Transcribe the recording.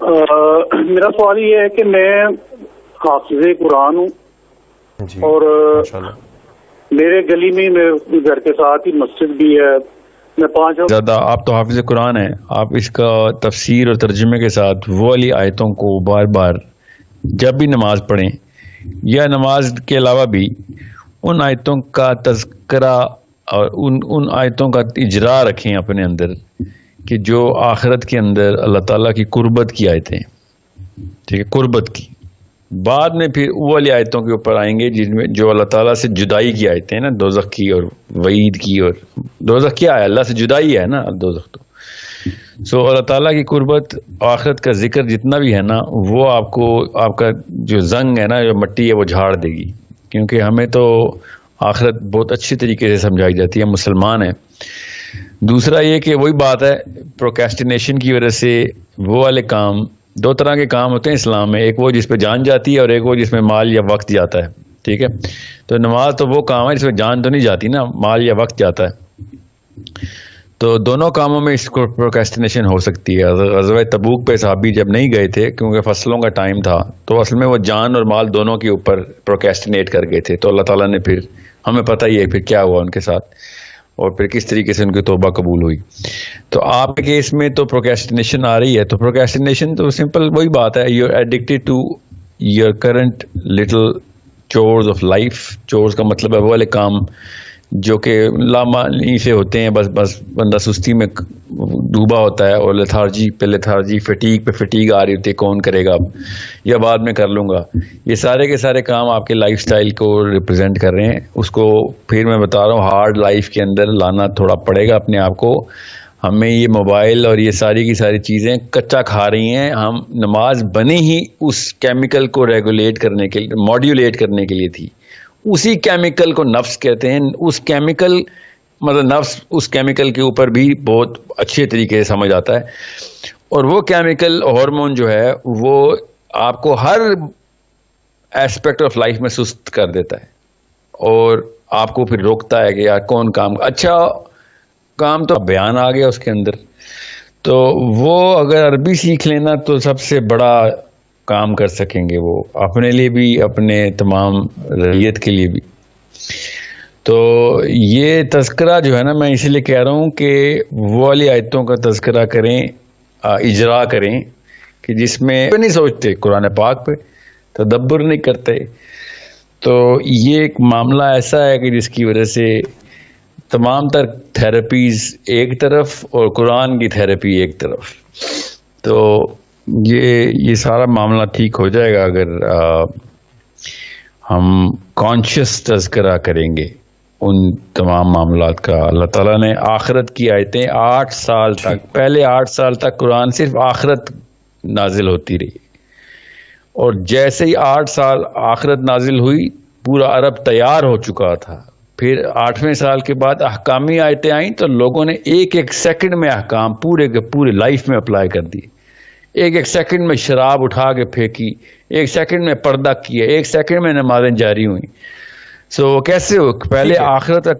میرا سوال یہ ہے کہ میں حافظ قرآن ہوں جی اور ماشاءاللہ. میرے گلی میں میرے گھر کے ساتھ ہی مسجد بھی ہے. میں 5 زیادہ آپ تو حافظ قرآن ہیں، آپ اس کا تفسیر اور ترجمے کے ساتھ وہ والی آیتوں کو بار بار جب بھی نماز پڑھیں یا نماز کے علاوہ بھی ان آیتوں کا تذکرہ اور ان آیتوں کا اجرا رکھیں اپنے اندر کہ جو آخرت کے اندر اللہ تعالیٰ کی قربت کی آیتیں، ٹھیک ہے، قربت کی. بعد میں پھر وہ والی آیتوں کے اوپر آئیں گے جن میں جو اللہ تعالیٰ سے جدائی کی آیتیں ہیں نا، دوزخ کی اور وعید کی. اور دوزخ کیا ہے؟ اللہ سے جدائی ہے نا دوزخ تو. سو اللہ تعالیٰ کی قربت، آخرت کا ذکر جتنا بھی ہے نا، وہ آپ کو آپ کا جو زنگ ہے نا، جو مٹی ہے وہ جھاڑ دے گی. کیونکہ ہمیں تو آخرت بہت اچھی طریقے سے سمجھائی جاتی ہے، مسلمان ہیں. دوسرا یہ کہ وہی بات ہے، پروکیسٹینیشن کی وجہ سے وہ والے کام، 2 طرح کے کام ہوتے ہیں اسلام میں، ایک وہ جس پہ جان جاتی ہے اور ایک وہ جس میں مال یا وقت جاتا ہے. ٹھیک ہے، تو نماز تو وہ کام ہے جس میں جان تو نہیں جاتی نا، مال یا وقت جاتا ہے. تو دونوں کاموں میں اس کو پروکیسٹینیشن ہو سکتی ہے. غزوہ تبوک پہ صحابی جب نہیں گئے تھے کیونکہ فصلوں کا ٹائم تھا، تو اصل میں وہ جان اور مال دونوں کے اوپر پروکیسٹینیٹ کر گئے تھے. تو اللہ تعالیٰ نے پھر، ہمیں پتہ ہی ہے پھر کیا ہوا ان کے ساتھ اور پھر کس طریقے سے ان کی توبہ قبول ہوئی. تو آپ کے کیس میں تو پروکیسٹینیشن آ رہی ہے. تو پروکیسٹینیشن تو سمپل وہی بات ہے، you are addicted to your current little chores of life. Chores کا مطلب ہے وہ والے کام جو کہ لامعنی سے ہوتے ہیں، بس بندہ سستی میں ڈوبا ہوتا ہے اور لیتھارجی فٹیگ پہ فٹیگ آ رہی ہوتی ہے، کون کرے گا اب یا بعد میں کر لوں گا. یہ سارے کے سارے کام آپ کے لائف سٹائل کو ریپرزینٹ کر رہے ہیں. اس کو پھر میں بتا رہا ہوں ہارڈ لائف کے اندر لانا تھوڑا پڑے گا اپنے آپ کو. ہمیں یہ موبائل اور یہ ساری کی ساری چیزیں کچا کھا رہی ہیں. ہم نماز بنی ہی اس کیمیکل کو ریگولیٹ کرنے کے لیے، ماڈیولیٹ کرنے کے لیے تھی. اسی کیمیکل کو نفس کہتے ہیں. اس کیمیکل مطلب نفس اس کیمیکل کے اوپر بھی بہت اچھے طریقے سے سمجھ آتا ہے. اور وہ کیمیکل ہارمون جو ہے وہ آپ کو ہر ایسپیکٹ آف لائف میں سست کر دیتا ہے اور آپ کو پھر روکتا ہے کہ یار کون کام اچھا کام تو بیان آ گیا اس کے اندر. تو وہ اگر عربی سیکھ لینا تو سب سے بڑا کام کر سکیں گے، وہ اپنے لیے بھی، اپنے تمام رعیت کے لیے بھی. تو یہ تذکرہ جو ہے نا، میں اسی لیے کہہ رہا ہوں کہ وہ والی آیتوں کا تذکرہ کریں، اجرا کریں کہ جس میں نہیں سوچتے، قرآن پاک پہ تدبر نہیں کرتے. تو یہ ایک معاملہ ایسا ہے کہ جس کی وجہ سے تمام تر تھراپیز ایک طرف اور قرآن کی تھراپی ایک طرف. تو یہ سارا معاملہ ٹھیک ہو جائے گا اگر ہم کانشیس تذکرہ کریں گے ان تمام معاملات کا. اللہ تعالیٰ نے آخرت کی آیتیں 8 سال تک، پہلے 8 سال تک قرآن صرف آخرت نازل ہوتی رہی، اور جیسے ہی 8 سال آخرت نازل ہوئی پورا عرب تیار ہو چکا تھا. پھر 8ویں سال کے بعد احکامی آیتیں آئیں تو لوگوں نے ایک سیکنڈ میں احکام پورے کے پورے لائف میں اپلائی کر دیے. ایک سیکنڈ میں شراب اٹھا کے پھینکی، 1 سیکنڈ میں پردہ کیا، 1 سیکنڈ میں نمازیں جاری ہوئیں. سو کیسے ہو؟ پہلے آخرت کا